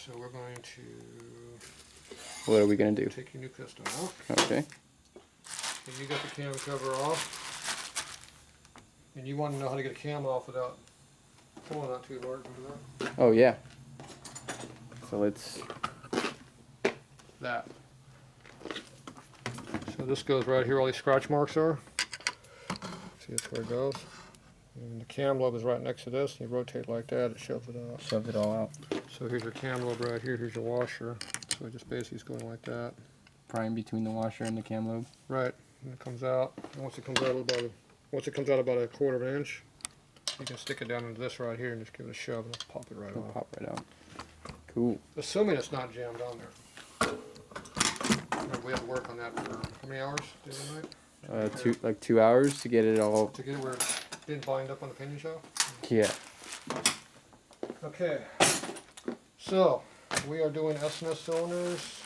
So we're going to... What are we going to do? Take your new piston out. Okay. And you got the cam cover off. And you want to know how to get a cam off without pulling out too hard. Oh, yeah. So let's... That. So this goes right here, all these scratch marks are. See, that's where it goes. And the cam lobe is right next to this. You rotate like that, it shoves it out. Shoves it all out. So here's your cam lobe right here, here's your washer. So it just basically is going like that. Prime between the washer and the cam lobe. Right, and it comes out. And once it comes out about a quarter of an inch, you can stick it down into this right here and just give it a shove and it'll pop it right off. Pop right out. Cool. Assuming it's not jammed on there. We had to work on that for how many hours the other night? Like 2 hours to get it all. To get it where it didn't bind up on the pinion shaft? Yeah. Okay. So, we are doing S&S cylinders.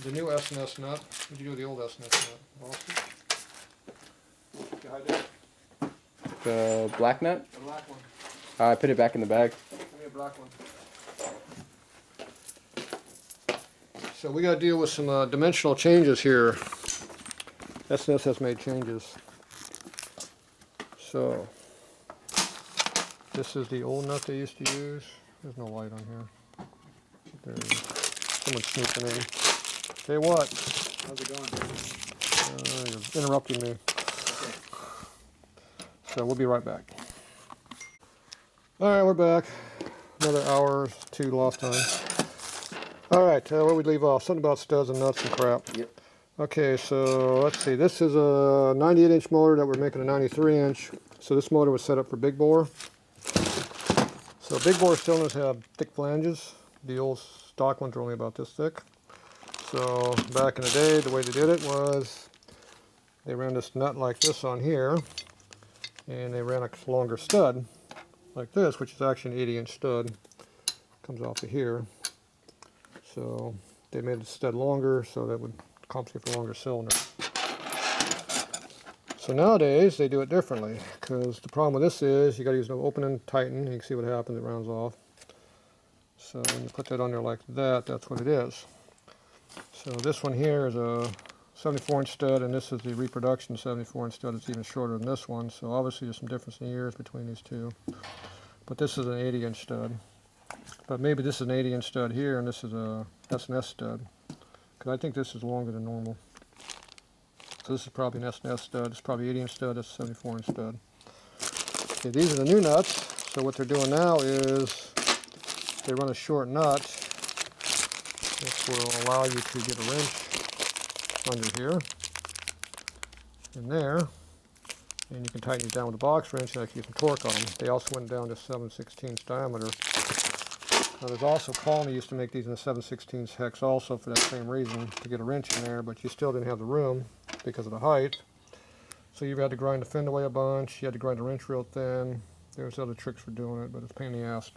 The new S&S nut. What did you do with the old S&S nut? Lost it? Did you hide that? The black nut? The black one. I put it back in the bag. Give me a black one. So we got to deal with some dimensional changes here. S&S has made changes. So this is the old nut they used to use. There's no light on here. There's someone sneaking in. Say what? How's it going? You're interrupting me. Okay. So we'll be right back. All right, we're back. Another hour or two lost time. All right, where we leave off? Something about studs and nuts and crap. Yep. Okay, so let's see. This is a 98-inch motor that we're making a 93-inch. So this motor was set up for big bore. So big bore cylinders have thick flanges. The old stock ones are only about this thick. So back in the day, the way they did it was they ran this nut like this on here, and they ran a longer stud like this, which is actually an 80-inch stud. Comes off of here. So they made the stud longer so that would compensate for a longer cylinder. So nowadays they do it differently, because the problem with this is you got to use an open and tighten. You can see what happens, it rounds off. So when you put that on there like that, that's what it is. So this one here is a 74-inch stud, and this is the reproduction 74-inch stud. It's even shorter than this one, so obviously there's some difference in years between these two. But this is an 80-inch stud. But maybe this is an 80-inch stud here, and this is a S&S stud, because I think this is longer than normal. So this is probably an S&S stud. It's probably 80-inch stud. That's a 74-inch stud. Okay, these are the new nuts. So what they're doing now is they run a short nut. This will allow you to get a wrench under here and there, and you can tighten these down with a box wrench and actually get some torque on them. They also went down to 7/16 diameter. Now there's also Pawnee used to make these in a 7/16 hex also for that same reason, to get a wrench in there, but you still didn't have the room because of the height. So you had to grind the fin away a bunch, you had to grind the wrench real thin. There's other tricks for doing it, but it's a pain in the ass.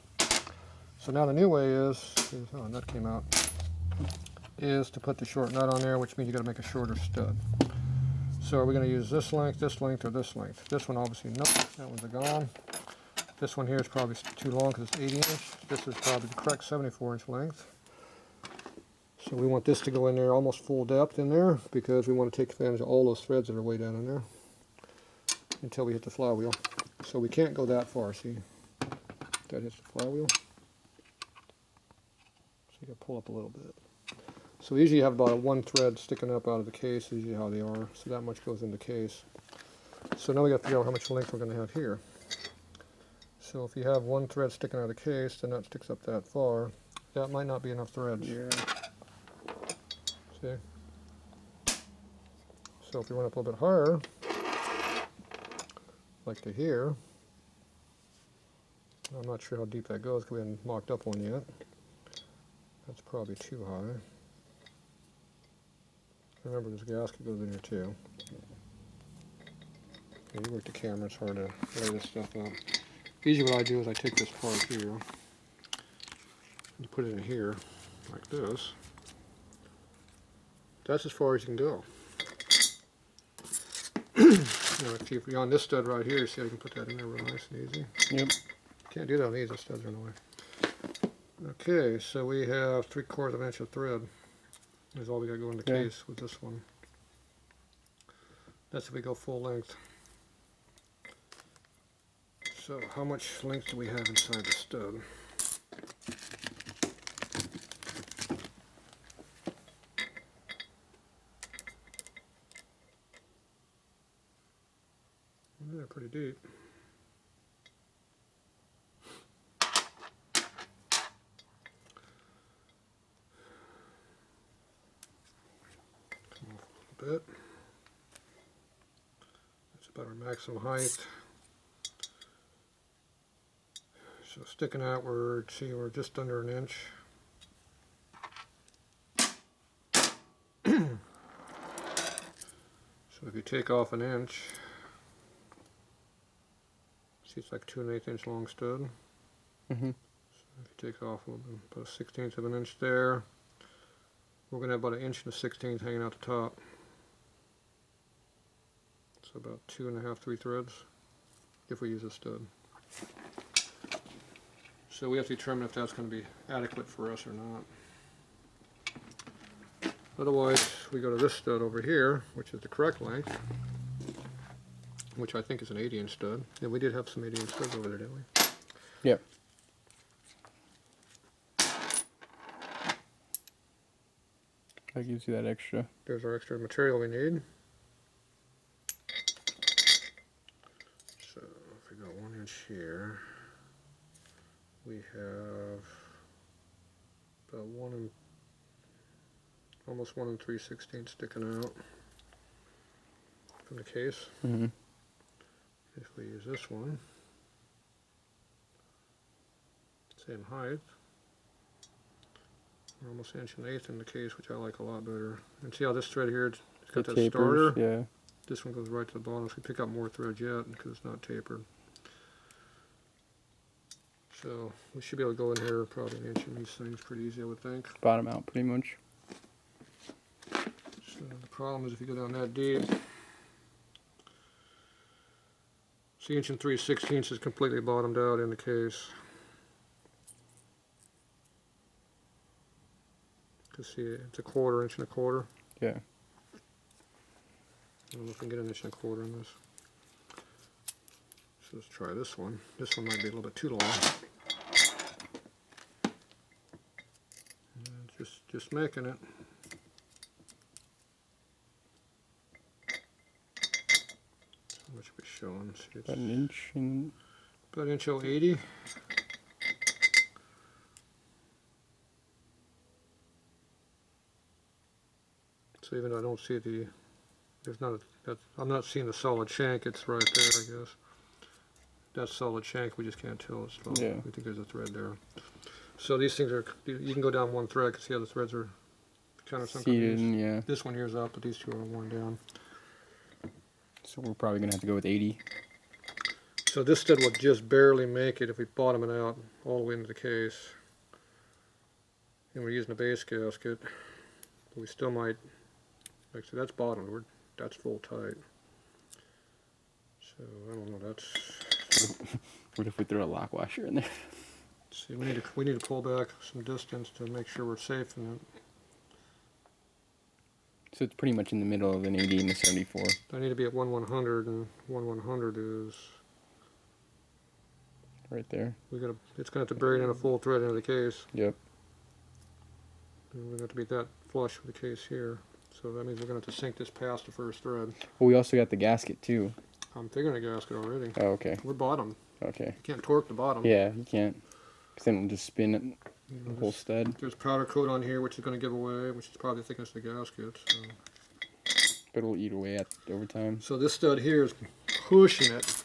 So now the new way is oh, nut came out, is to put the short nut on there, which means you got to make a shorter stud. So are we going to use this length, or this length? This one obviously no, that one's a gone. This one here is probably too long because it's 80-inch. This is probably the correct 74-inch length. So we want this to go in there almost full depth in there, because we want to take advantage of all those threads that are way down in there until we hit the flywheel. So we can't go that far, see? That hits the flywheel. So you got to pull up a little bit. So usually you have about one thread sticking up out of the case, usually how they are. So that much goes in the case. So now we got to figure out how much length we're going to have here. So if you have one thread sticking out of the case, the nut sticks up that far. That might not be enough threads. Yeah. See? So if you went up a little bit higher, like to here, I'm not sure how deep that goes because we haven't mocked up one yet. That's probably too high. Remember, this gasket goes in here too. Yeah, you work the camera, it's hard to lay this stuff up. Usually what I do is I take this part here and put it in here like this. That's as far as you can go. You know, if you're on this stud right here, see how you can put that in there real nice and easy. Yep. Can't do that on these, the studs are in the way. Okay, so we have 3/4 of an inch of thread. Is all we got to go in the Yeah. case with this one. That's if we go full length. So how much length do we have inside the stud? They're pretty deep. Come off a little bit. That's about our maximum height. So sticking outward, see, we're just under an inch. So if you take off an inch, see it's like 2 1/8 inch long stud. Mm-hmm. So if you take off about 1/16 of an inch there, we're going to have about 1 1/16 inches hanging out the top. So about 2 1/2, 3 threads if we use a stud. So we have to determine if that's going to be adequate for us or not. Otherwise, we go to this stud over here, which is the correct length, which I think is an 80-inch stud. Yeah, we did have some 80-inch studs over there, didn't we? Yep. That gives you that extra. There's our extra material we need. So if we go 1 inch here, we have about almost 1 3/16 sticking out from the case. Mm-hmm. If we use this one, same height, we're almost 1 1/8 in the case, which I like a lot better. And see how this thread here, it's got that starter? Yeah. This one goes right to the bottom, so we pick up more threads yet because it's not tapered. So we should be able to go in here probably 1 inch in these things pretty easy, I would think. Bottom out pretty much. So the problem is if you go down that deep, see 1 3/16 is completely bottomed out in the case. Because see, it's 1/4 inch and 1/4. Yeah. I don't know if we can get 1 1/4 in this. So let's try this one. This one might be a little bit too long. And just making it. How much are we showing? See, it's About 1 inch and about 1.80 inch. So even though I don't see I'm not seeing the solid shank, it's right there, I guess. That's solid shank, we just can't tell it's solid. Yeah. We think there's a thread there. So these things are, you can go down one thread, because see how the threads are kind of sunk on seated, these? yeah. This one here is up, but these two are worn down. So we're probably gonna have to go with 80. So this stud will just barely make it if we bottom it out all the way into the case. And we're using a base gasket, but we still might, like I said, that's bottomed, that's full tight. So I don't know, that's, What if we throw a lock washer in there? see, we need to pull back some distance to make sure we're safe in it. So it's pretty much in the middle of an 80 and a 74. I need to be at 1/100, and 1/100 is, Right there. it's gonna have to bury it in a full thread into the case. Yep. And we're gonna have to be that flush with the case here. So that means we're gonna have to sink this past the first thread. Well, we also got the gasket too. I'm figuring a gasket already. Oh, okay. We're bottom. Okay. You can't torque the bottom. Yeah, you can't. Because then it'll just spin it, You know, the whole stud. there's powder coat on here, which is going to give away, which is probably the thickness of the gasket. But it'll eat away over time. So this stud here is pushing it.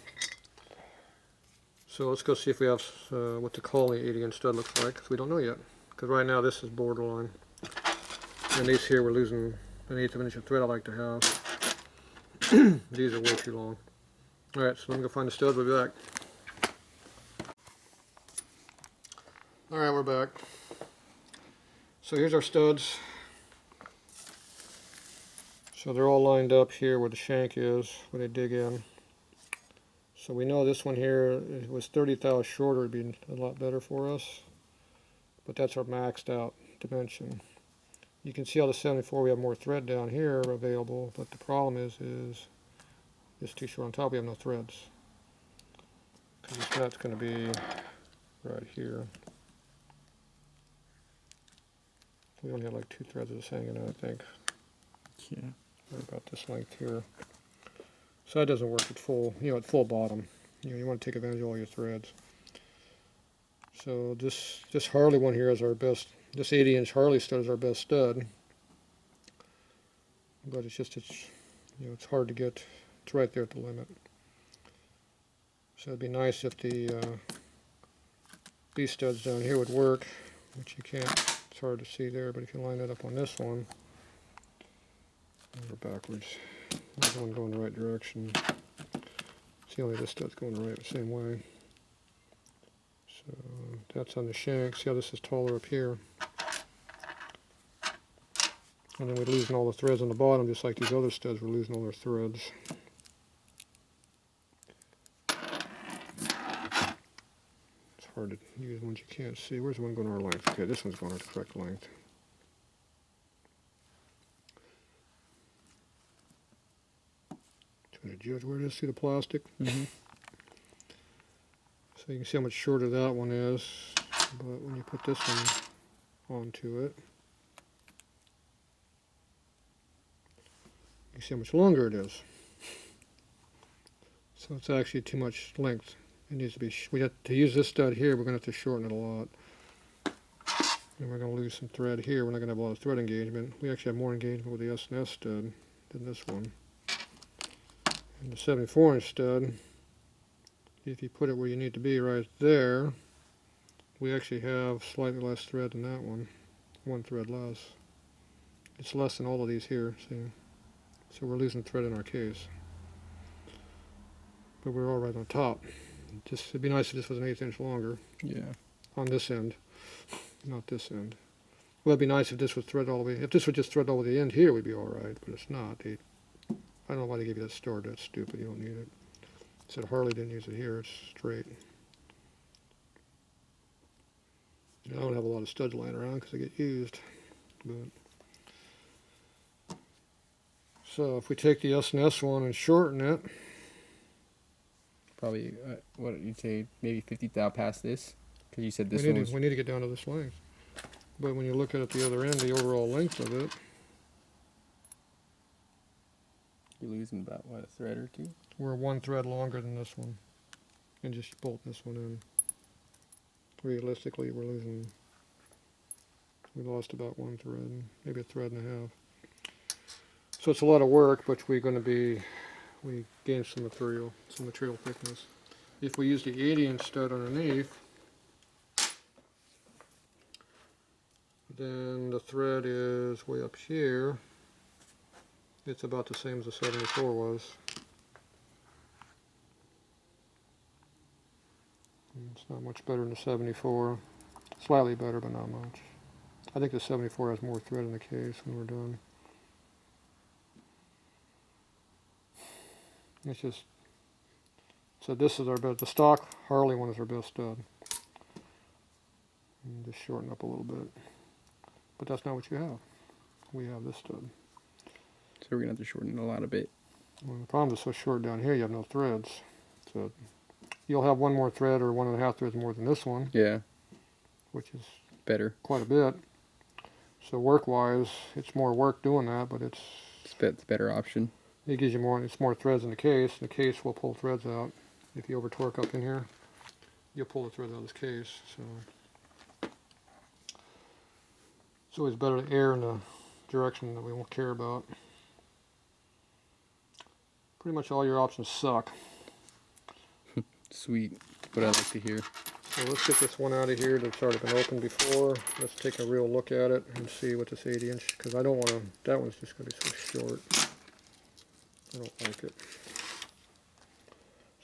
So let's go see if we have what the Harley 80-inch stud looks like, because we don't know yet. Because right now this is borderline. And these here we're losing 1/8 of an inch of thread I like to have. These are way too long. Alright, so let me go find the stud, we'll be back. Alright, we're back. So here's our studs. So they're all lined up here where the shank is, where they dig in. So we know this one here, if it was 30 thou shorter, it'd be a lot better for us. but that's our maxed out dimension. You can see how the 74 we have more thread down here available, but the problem is it's too short on top. We have no threads because this nut's going to be right here. We only have like 2 threads that's hanging out, I think. Yeah. Right about this length here. So that doesn't work at full, at full bottom. You want to take advantage of all your threads. So this Harley one here is our best. This 80-inch Harley stud is our best stud. But it's hard to get. It's right there at the limit. So it'd be nice if these studs down here would work, which you can't. It's hard to see there, but if you line that up on this one, we're backwards. There's one going the right direction. See, only this stud's going the same way. So that's on the shank. See how this is taller up here? And then we're losing all the threads on the bottom, just like these other studs. We're losing all their threads. It's hard to use ones you can't see. Where's the one going our length? Okay, this one's going our correct length. Trying to judge where it is. See the plastic? Mm-hmm. So you can see how much shorter that one is. But when you put this one onto it, you see how much longer it is. So it's actually too much length. It needs to be. We have to use this stud here. We're going to have to shorten it a lot, and we're going to lose some thread here. We're not going to have a lot of thread engagement. We actually have more engagement with the S&S stud than this one. And the 74-inch stud, if you put it where you need to be right there, we actually have slightly less thread than that one thread less. It's less than all of these here. See, so we're losing thread in our case. But we're all right on top. It'd be nice if this was an 1/8 inch longer. Yeah. On this end, not this end. Well, it'd be nice if this was thread all the way. If this would just thread all the way to the end here, we'd be all right. But it's not. I don't know why they gave you that star. That's stupid. You don't need it. It said Harley didn't use it here. It's straight. I don't have a lot of studs lying around because they get used. But so if we take the S&S one and shorten it. Probably, what did you say, maybe 50 thou past this? Because you said this we one was... need to get down to this length. But when you look at it the other end, the overall length of it, You're losing about, what, a thread or two? we're 1 thread longer than this one. And just bolt this one in. Realistically, we lost about 1 thread, maybe a thread and a half. So it's a lot of work, but we gain some material thickness. If we use the 80-inch stud underneath, then the thread is way up here. It's about the same as the 74 was. It's not much better than the 74. Slightly better, but not much. I think the 74 has more thread in the case when we're done. It's just, so this is our best, the stock Harley one is our best stud. And just shorten up a little bit. But that's not what you have. We have this stud. So we're going to have to shorten it a lot a bit. Well, the problem is so short down here, you have no threads. So you'll have 1 more thread or 1.5 threads more than this one. Yeah. Which is Better. quite a bit. So work-wise, it's more work doing that, but it's the better option. It gives you more threads in the case. The case will pull threads out. If you over torque up in here, you'll pull the threads out of this case. So it's always better to err in the direction that we won't care about. Pretty much all your options suck. Sweet. What I like to hear. So let's get this one out of here that's already been opened before. Let's take a real look at it and see what this 80-inch, because I don't want to, that one's just going to be so short. I don't like it.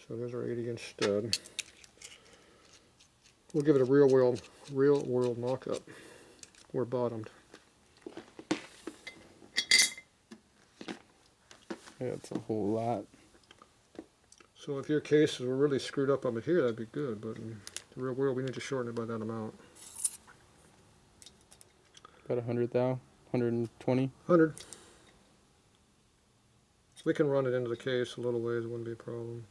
So there's our 80-inch stud. We'll give it a real world mock-up. We're bottomed. Yeah, it's a whole lot. So if your cases were really screwed up here, that'd be good. But in the real world, we need to shorten it by that amount. About 100 thou, 120. 100. We can run it into the case a little ways, it wouldn't be a problem.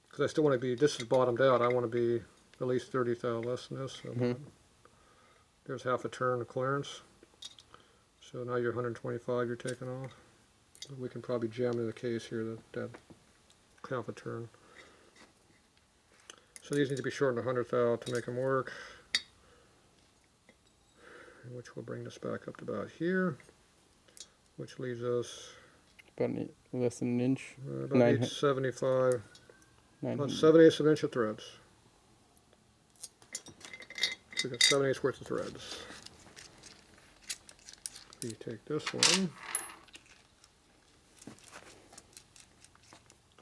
Because I still want to be, this is bottomed out, I want to be at least 30 thou less than this. So there's half a turn of clearance. So now you're 125 you're taking off. We can probably jam into the case here that half a turn. So these need to be shortened 100 thou to make them work. Which will bring this back up to about here. Which leaves us About less than an inch. about 875. 900. About 7/8 of an inch of threads. So we got 7/8 worth of threads. You take this one.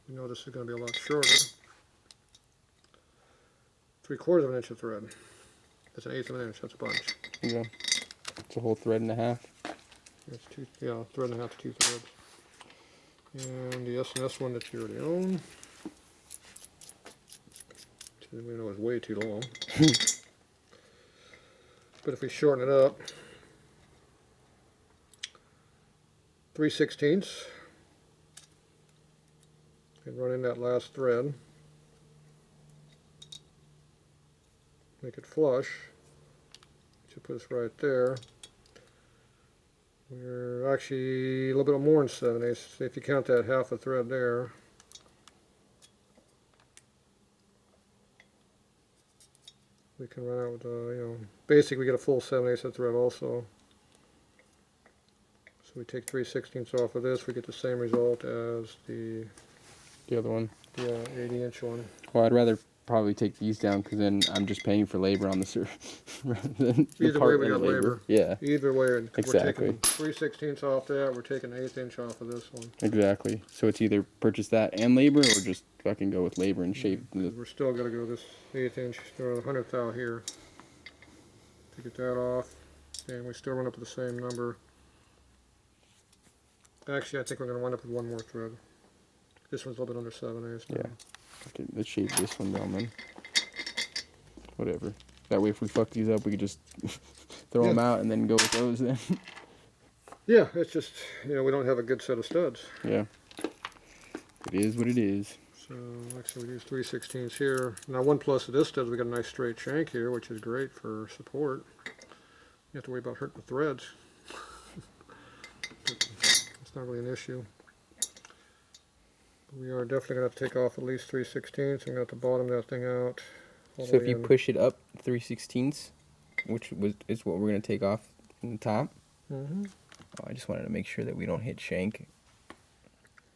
You know this is going to be a lot shorter. 3/4 of an inch of thread. That's 1/8 of an inch. That's a bunch. Yeah. It's a whole thread and a half. That's two. Yeah, thread and a half to 2 threads. And the S&S one that you already own. We know it's way too long. But if we shorten it up, 3/16 and run in that last thread. Make it flush. Should put us right there. We're actually a little bit more than 7/8. If you count that half a thread there. We can run out with, basically we get a full 7/8 of thread also. So we take 3/16 off of this, we get the same result as the other one. The 80-inch one. Well, I'd rather probably take these down because then I'm just paying for labor on the surf rather than the Either way, part we and got labor. Yeah. Either way, Exactly. we're taking 3/16 off that, we're taking 1/8 inch off of this one. Exactly. So it's either purchase that and labor, or just fucking go with labor and shape. We're still going to go this 1/8 inch, or 100 thou here. To get that off, and we still run up to the same number. Actually, I think we're going to wind up with one more thread. This one's a little bit under 7/8. Yeah. Okay, let's shape this one down then. Whatever. That way, if we fuck these up, we could just throw them out and then go with those then. Yeah, it's just, we don't have a good set of studs. Yeah. It is what it is. So, actually, we use 3/16 here. Now, one plus of this stud, we got a nice straight shank here, which is great for support. You have to worry about hurting the threads. It's not really an issue. We are definitely going to have to take off at least 3/16. So I'm going to have to bottom that thing out. So if you push it up 3/16, which is what we're going to take off from the top. Mm-hmm. Oh, I just wanted to make sure that we don't hit shank.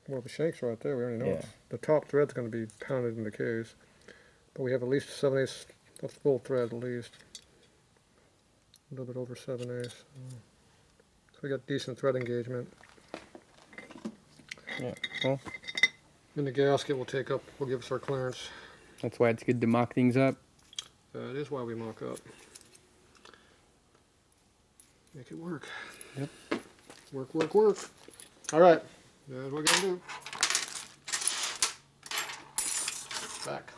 Well, the shank's right there. We already know. Yeah. The top thread's going to be pounded in the case. But we have at least 7/8 of full thread at least. A little bit over 7/8. So we got decent thread engagement. Yeah. Well, And the gasket will give us our clearance. that's why it's good to mock things up. That is why we mock up. Make it work. Yep. Work, work, work. All right. That's what we're going to do. Back.